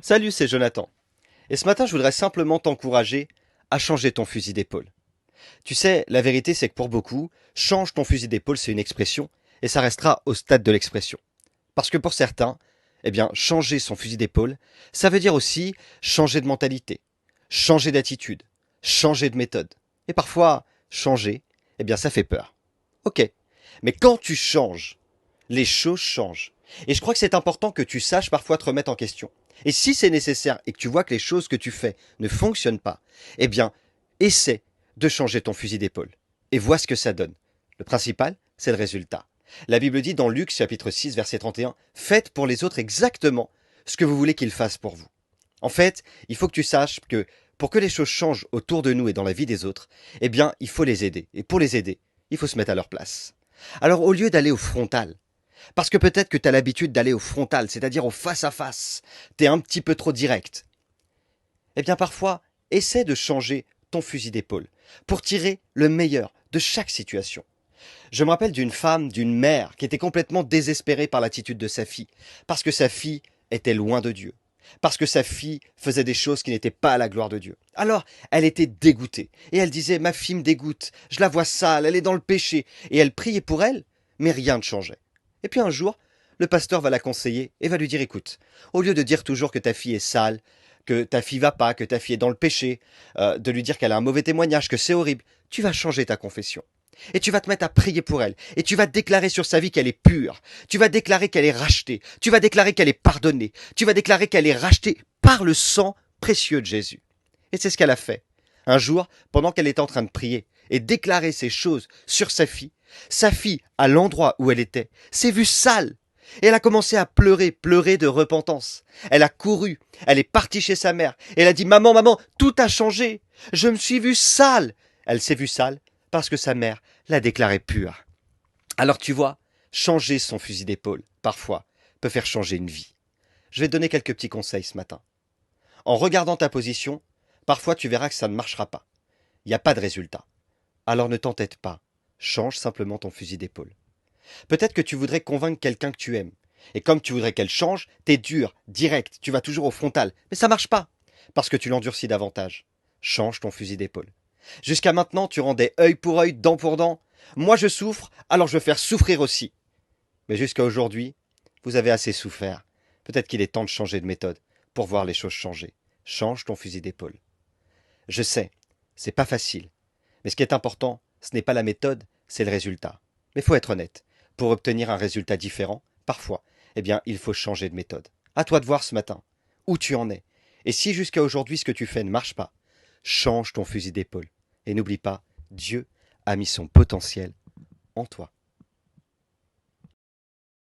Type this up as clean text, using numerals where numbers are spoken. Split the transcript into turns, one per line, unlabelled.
Salut, c'est Jonathan. Et ce matin, je voudrais simplement t'encourager à changer ton fusil d'épaule. Tu sais, la vérité, c'est que pour beaucoup, change ton fusil d'épaule, c'est une expression, et ça restera au stade de l'expression. Parce que pour certains, eh bien, changer son fusil d'épaule, ça veut dire aussi changer de mentalité, changer d'attitude, changer de méthode. Et parfois, changer, eh bien, ça fait peur. Ok. Mais quand tu changes, les choses changent. Et je crois que c'est important que tu saches parfois te remettre en question. Et si c'est nécessaire et que tu vois que les choses que tu fais ne fonctionnent pas, eh bien, essaie de changer ton fusil d'épaule et vois ce que ça donne. Le principal, c'est le résultat. La Bible dit dans Luc chapitre 6 verset 31, faites pour les autres exactement ce que vous voulez qu'ils fassent pour vous. En fait, il faut que tu saches que pour que les choses changent autour de nous et dans la vie des autres, eh bien, il faut les aider. Et pour les aider, il faut se mettre à leur place. Alors au lieu d'aller au frontal, parce que peut-être que tu as l'habitude d'aller au frontal, c'est-à-dire au face-à-face, tu es un petit peu trop direct, eh bien parfois, essaie de changer ton fusil d'épaule pour tirer le meilleur de chaque situation. Je me rappelle d'une femme, d'une mère, qui était complètement désespérée par l'attitude de sa fille, parce que sa fille était loin de Dieu, parce que sa fille faisait des choses qui n'étaient pas à la gloire de Dieu. Alors, elle était dégoûtée, et elle disait, ma fille me dégoûte, je la vois sale, elle est dans le péché, et elle priait pour elle, mais rien ne changeait. Et puis un jour, le pasteur va la conseiller et va lui dire, écoute, au lieu de dire toujours que ta fille est sale, que ta fille va pas, que ta fille est dans le péché, de lui dire qu'elle a un mauvais témoignage, que c'est horrible, tu vas changer ta confession. Et tu vas te mettre à prier pour elle. Et tu vas déclarer sur sa vie qu'elle est pure. Tu vas déclarer qu'elle est rachetée. Tu vas déclarer qu'elle est pardonnée. Tu vas déclarer qu'elle est rachetée par le sang précieux de Jésus. Et c'est ce qu'elle a fait. Un jour, pendant qu'elle était en train de prier et déclarer ces choses sur sa fille, à l'endroit où elle était, s'est vue sale. Et elle a commencé à pleurer, pleurer de repentance. Elle a couru, elle est partie chez sa mère. Et elle a dit, maman, maman, tout a changé. Je me suis vue sale. Elle s'est vue sale parce que sa mère l'a déclarée pure. Alors tu vois, changer son fusil d'épaule, parfois, peut faire changer une vie. Je vais te donner quelques petits conseils ce matin. En regardant ta position, parfois tu verras que ça ne marchera pas. Il n'y a pas de résultat. Alors ne t'entête pas. Change simplement ton fusil d'épaule. Peut-être que tu voudrais convaincre quelqu'un que tu aimes. Et comme tu voudrais qu'elle change, t'es dur, direct, tu vas toujours au frontal. Mais ça marche pas. Parce que tu l'endurcis davantage. Change ton fusil d'épaule. Jusqu'à maintenant, tu rendais œil pour œil, dent pour dent. Moi, je souffre, alors je veux faire souffrir aussi. Mais jusqu'à aujourd'hui, vous avez assez souffert. Peut-être qu'il est temps de changer de méthode pour voir les choses changer. Change ton fusil d'épaule. Je sais, c'est pas facile. Mais ce qui est important, ce n'est pas la méthode, c'est le résultat. Mais il faut être honnête. Pour obtenir un résultat différent, parfois, eh bien, il faut changer de méthode. À toi de voir ce matin où tu en es. Et si jusqu'à aujourd'hui ce que tu fais ne marche pas, change ton fusil d'épaule. Et n'oublie pas, Dieu a mis son potentiel en toi.